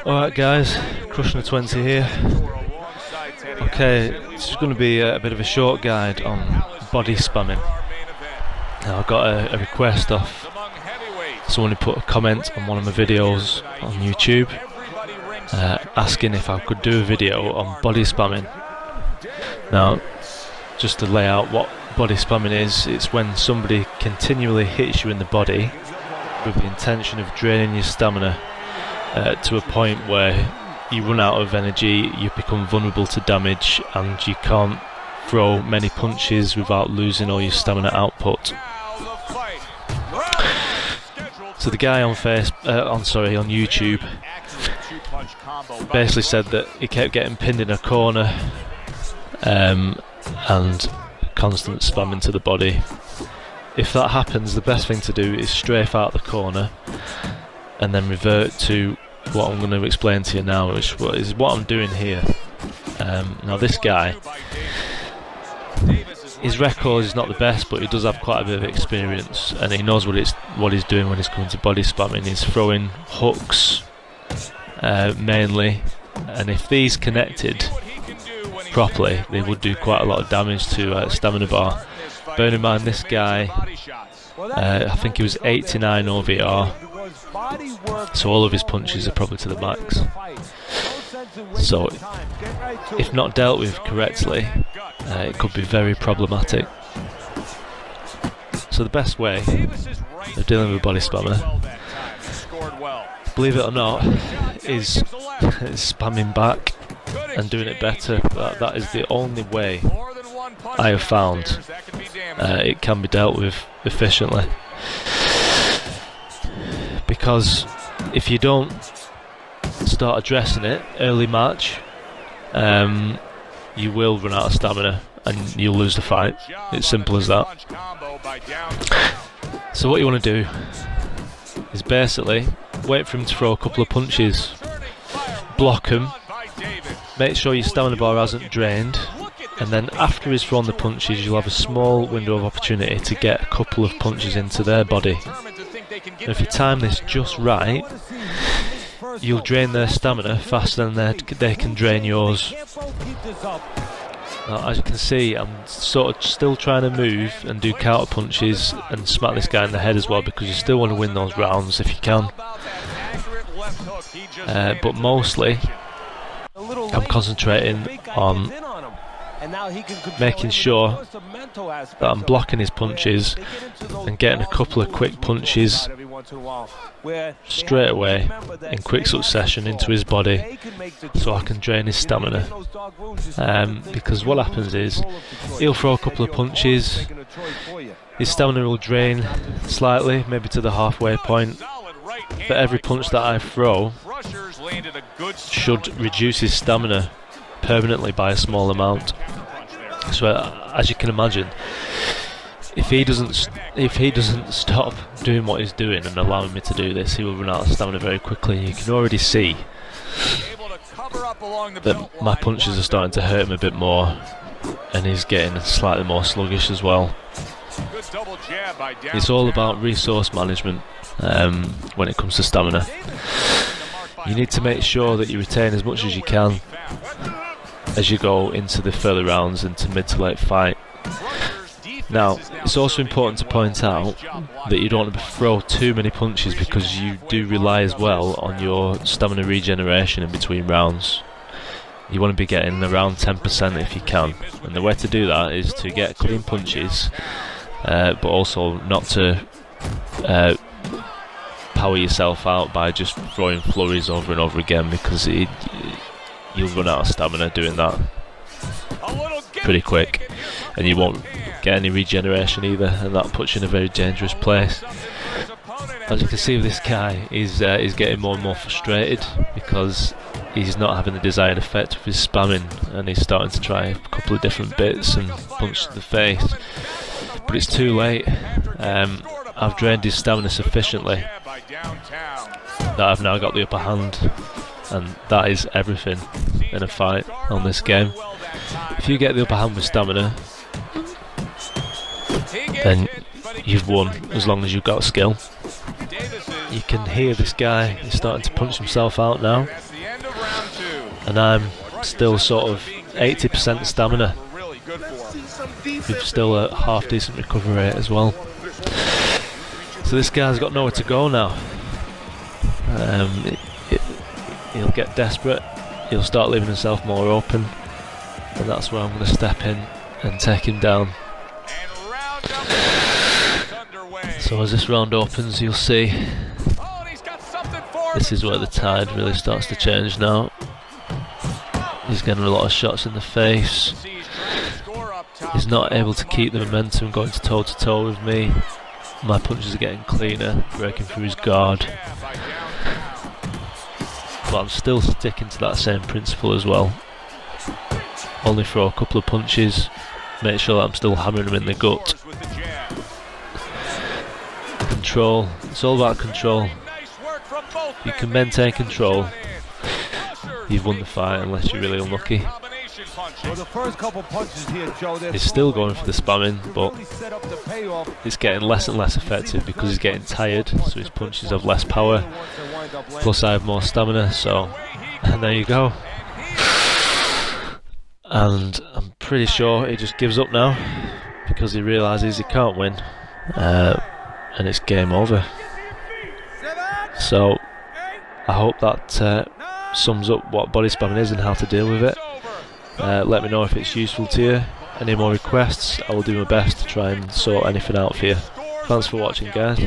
Alright guys, Crushing the 20 here. Okay, this is going to be a bit of a short guide on body spamming. Now, I got a request off someone who put a comment on one of my videos on YouTube asking if I could do a video on body spamming. Now, just to lay out what body spamming is, it's when somebody continually hits you in the body with the intention of draining your stamina to a point where you run out of energy, you become vulnerable to damage, and you can't throw many punches without losing all your stamina output. So the guy on YouTube basically said that he kept getting pinned in a corner and constant spamming to the body. If that happens, the best thing to do is strafe out the corner and then revert to what I'm going to explain to you now, which is what I'm doing here. Now this guy, his record is not the best, but he does have quite a bit of experience, and he knows what he's doing when he's coming to body spamming. He's throwing hooks mainly, and if these connected properly, they would do quite a lot of damage to stamina bar. Bear in mind, this guy, I think he was 89 OVR, so all of his punches are probably to the max. So if not dealt with correctly, it could be very problematic. So the best way of dealing with a body spammer, believe it or not, is spamming back and doing it better. That is the only way I have found it can be dealt with efficiently. Because if you don't start addressing it early match, you will run out of stamina and you'll lose the fight. It's simple as that. So what you want to do is basically wait for him to throw a couple of punches, block him, make sure your stamina bar hasn't drained, and then after he's thrown the punches, you'll have a small window of opportunity to get a couple of punches into their body. And if you time this just right, you'll drain their stamina faster than they can drain yours. Now, as you can see, I'm sort of still trying to move and do counter punches and smack this guy in the head as well, because you still want to win those rounds if you can. But mostly, I'm concentrating on making sure that I'm blocking his punches and getting a couple of quick punches straight away in quick succession into his body, so I can drain his stamina. Because what happens is, he'll throw a couple of punches, his stamina will drain slightly, maybe to the halfway point, but every punch that I throw should reduce his stamina permanently by a small amount. So as you can imagine, if he doesn't stop doing what he's doing and allowing me to do this, he will run out of stamina very quickly. You can already see that my punches are starting to hurt him a bit more, and he's getting slightly more sluggish as well. It's all about resource management when it comes to stamina. You need to make sure that you retain as much as you can as you go into the further rounds, into mid to late fight. Now, it's also important to point out that you don't want to throw too many punches, because you do rely as well on your stamina regeneration in between rounds. You want to be getting around 10% if you can, and the way to do that is to get clean punches, but also not to power yourself out by just throwing flurries over and over again, because you'll run out of stamina doing that pretty quick, and you won't get any regeneration either, and that puts you in a very dangerous place. As you can see with this guy, he's getting more and more frustrated because he's not having the desired effect of his spamming, and he's starting to try a couple of different bits and punch to the face, but it's too late. I've drained his stamina sufficiently that I've now got the upper hand, and that is everything in a fight on this game. If you get the upper hand with stamina, then you've won, as long as you've got skill. you can hear this guy, he's starting to punch himself out now, and I'm still sort of 80% stamina, with still a half decent recovery rate as well. So this guy's got nowhere to go now. He'll get desperate, he'll start leaving himself more open, and that's where I'm going to step in and take him down. So as this round opens, you'll see this is where the tide really starts to change now. He's getting a lot of shots in the face. He's not able to keep the momentum going toe to toe with me. My punches are getting cleaner, breaking through his guard. But I'm still sticking to that same principle as well. Only throw a couple of punches, make sure that I'm still hammering him in the gut. Control, it's all about control. If you can maintain control, you've won the fight, unless you're really unlucky. He's still going for the spamming, but it's getting less and less effective because he's getting tired, so his punches have less power. Plus I have more stamina, so and there you go. And I'm pretty sure he just gives up now because he realises he can't win, and it's game over. So I hope that sums up what body spamming is and how to deal with it. Let me know if it's useful to you. Any more requests, I will do my best to try and sort anything out for you. Thanks for watching, guys.